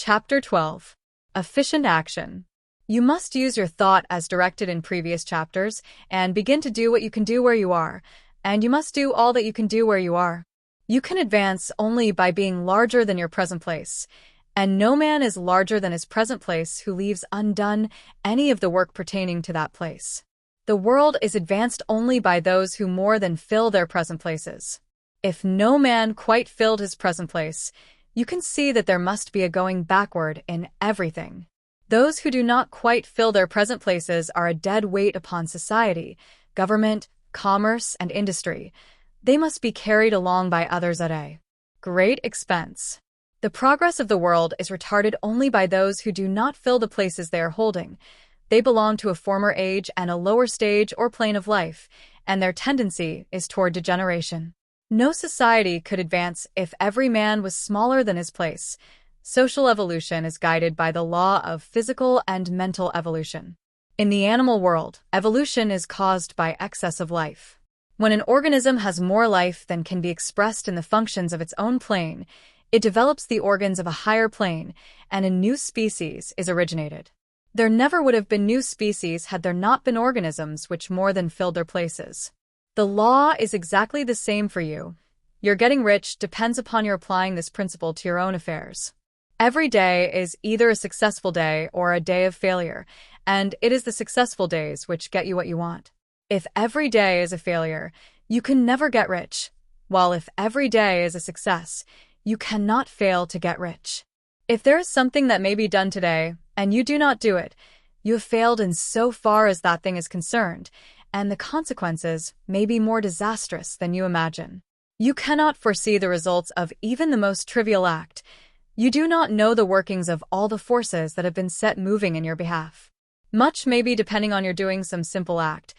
Chapter 12. Efficient Action. You must use your thought as directed in previous chapters and begin to do what you can do where you are, and you must do all that you can do where you are. You can advance only by being larger than your present place, and no man is larger than his present place who leaves undone any of the work pertaining to that place. The world is advanced only by those who more than fill their present places. If no man quite filled his present place, you can see that there must be a going backward in everything. Those who do not quite fill their present places are a dead weight upon society, government, commerce, and industry. They must be carried along by others at a great expense. The progress of the world is retarded only by those who do not fill the places they are holding. They belong to a former age and a lower stage or plane of life, and their tendency is toward degeneration. No society could advance if every man was smaller than his place. Social evolution is guided by the law of physical and mental evolution. In the animal world, evolution is caused by excess of life. When an organism has more life than can be expressed in the functions of its own plane, it develops the organs of a higher plane, and a new species is originated. There never would have been new species had there not been organisms which more than filled their places. The law is exactly the same for you. Your getting rich depends upon your applying this principle to your own affairs. Every day is either a successful day or a day of failure, and it is the successful days which get you what you want. If every day is a failure, you can never get rich, while if every day is a success, you cannot fail to get rich. If there is something that may be done today, and you do not do it, you have failed in so far as that thing is concerned, and the consequences may be more disastrous than you imagine. You cannot foresee the results of even the most trivial act. You do not know the workings of all the forces that have been set moving in your behalf. Much may be depending on your doing some simple act.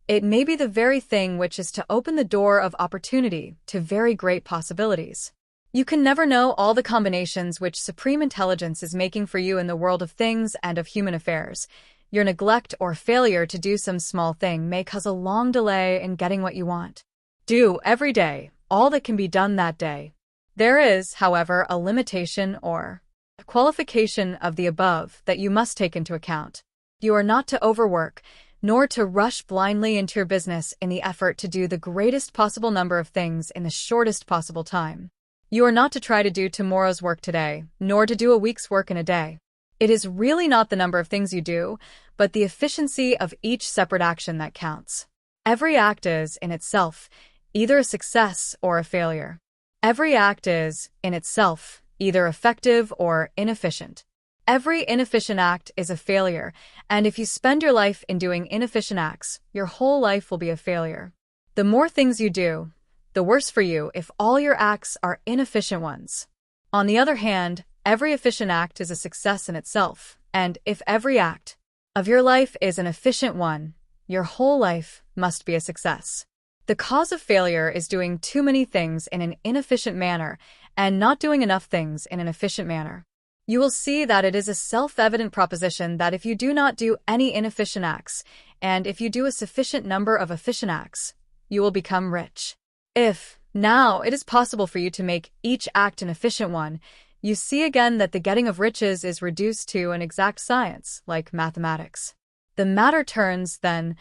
It may be the very thing which is to open the door of opportunity to very great possibilities. You can never know all the combinations which supreme intelligence is making for you in the world of things and of human affairs. Your neglect or failure to do some small thing may cause a long delay in getting what you want. Do, every day, all that can be done that day. There is, however, a limitation or a qualification of the above that you must take into account. You are not to overwork, nor to rush blindly into your business in the effort to do the greatest possible number of things in the shortest possible time. You are not to try to do tomorrow's work today, nor to do a week's work in a day. It is really not the number of things you do, but the efficiency of each separate action that counts. Every act is, in itself, either a success or a failure. Every act is, in itself, either effective or inefficient. Every inefficient act is a failure, and if you spend your life in doing inefficient acts, your whole life will be a failure. The more things you do, the worse for you if all your acts are inefficient ones. On the other hand, every efficient act is a success in itself, and if every act of your life is an efficient one, your whole life must be a success. The cause of failure is doing too many things in an inefficient manner and not doing enough things in an efficient manner. You will see that it is a self-evident proposition that if you do not do any inefficient acts, and if you do a sufficient number of efficient acts, you will become rich. If, now, it is possible for you to make each act an efficient one, you see again that the getting of riches is reduced to an exact science, like mathematics. The matter turns, then,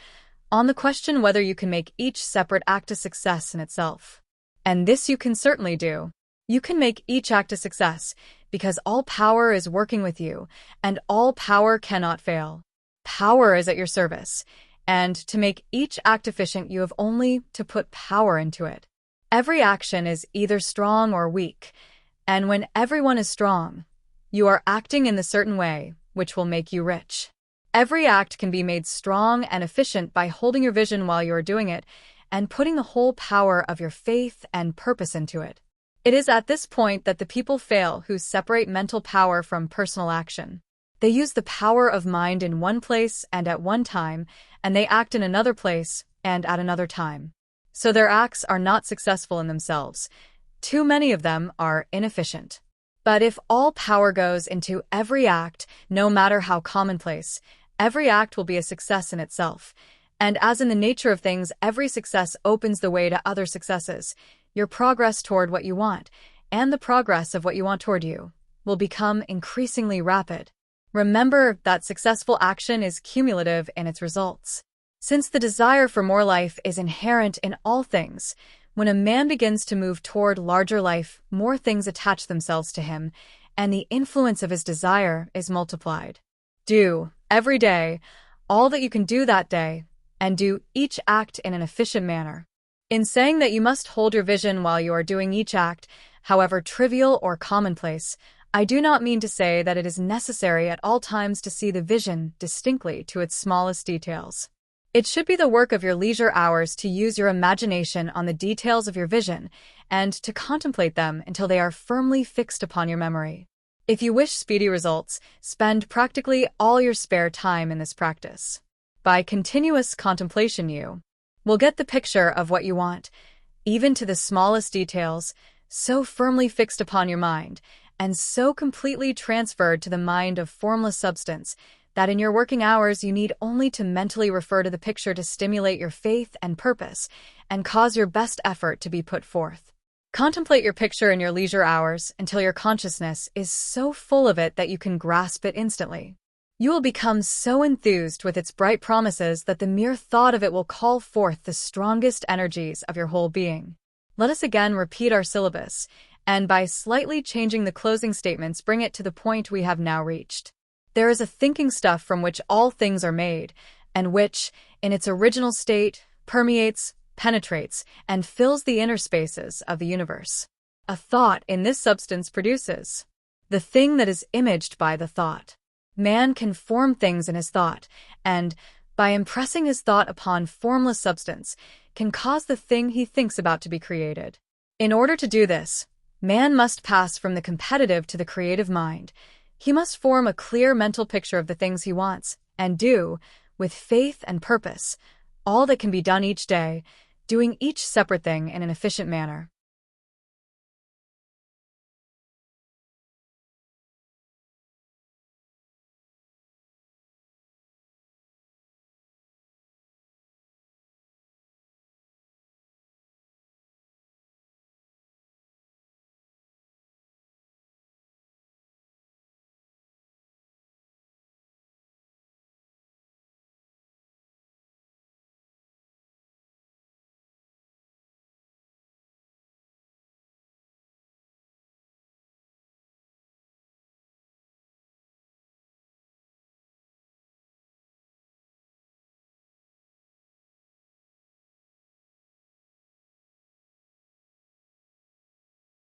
on the question whether you can make each separate act a success in itself. And this you can certainly do. You can make each act a success, because all power is working with you, and all power cannot fail. Power is at your service, and to make each act efficient you have only to put power into it. Every action is either strong or weak, and when everyone is strong, you are acting in the certain way which will make you rich. Every act can be made strong and efficient by holding your vision while you are doing it, and putting the whole power of your faith and purpose into it. It is at this point that the people fail who separate mental power from personal action. They use the power of mind in one place and at one time, and they act in another place and at another time. So their acts are not successful in themselves. Too many of them are inefficient. But if all power goes into every act, no matter how commonplace, every act will be a success in itself. And as in the nature of things, every success opens the way to other successes. Your progress toward what you want, and the progress of what you want toward you, will become increasingly rapid. Remember that successful action is cumulative in its results. Since the desire for more life is inherent in all things, when a man begins to move toward larger life, more things attach themselves to him, and the influence of his desire is multiplied. Do, every day, all that you can do that day, and do each act in an efficient manner. In saying that you must hold your vision while you are doing each act, however trivial or commonplace, I do not mean to say that it is necessary at all times to see the vision distinctly to its smallest details. It should be the work of your leisure hours to use your imagination on the details of your vision and to contemplate them until they are firmly fixed upon your memory. If you wish speedy results, spend practically all your spare time in this practice. By continuous contemplation, you will get the picture of what you want, even to the smallest details, so firmly fixed upon your mind, and so completely transferred to the mind of formless substance, that in your working hours you need only to mentally refer to the picture to stimulate your faith and purpose, and cause your best effort to be put forth. Contemplate your picture in your leisure hours until your consciousness is so full of it that you can grasp it instantly. You will become so enthused with its bright promises that the mere thought of it will call forth the strongest energies of your whole being. Let us again repeat our syllabus, and by slightly changing the closing statements bring it to the point we have now reached. There is a thinking stuff from which all things are made, and which, in its original state, permeates, penetrates, and fills the inner spaces of the universe. A thought in this substance produces the thing that is imaged by the thought. Man can form things in his thought, and, by impressing his thought upon formless substance, can cause the thing he thinks about to be created. In order to do this, man must pass from the competitive to the creative mind. He must form a clear mental picture of the things he wants, and do, with faith and purpose, all that can be done each day, doing each separate thing in an efficient manner.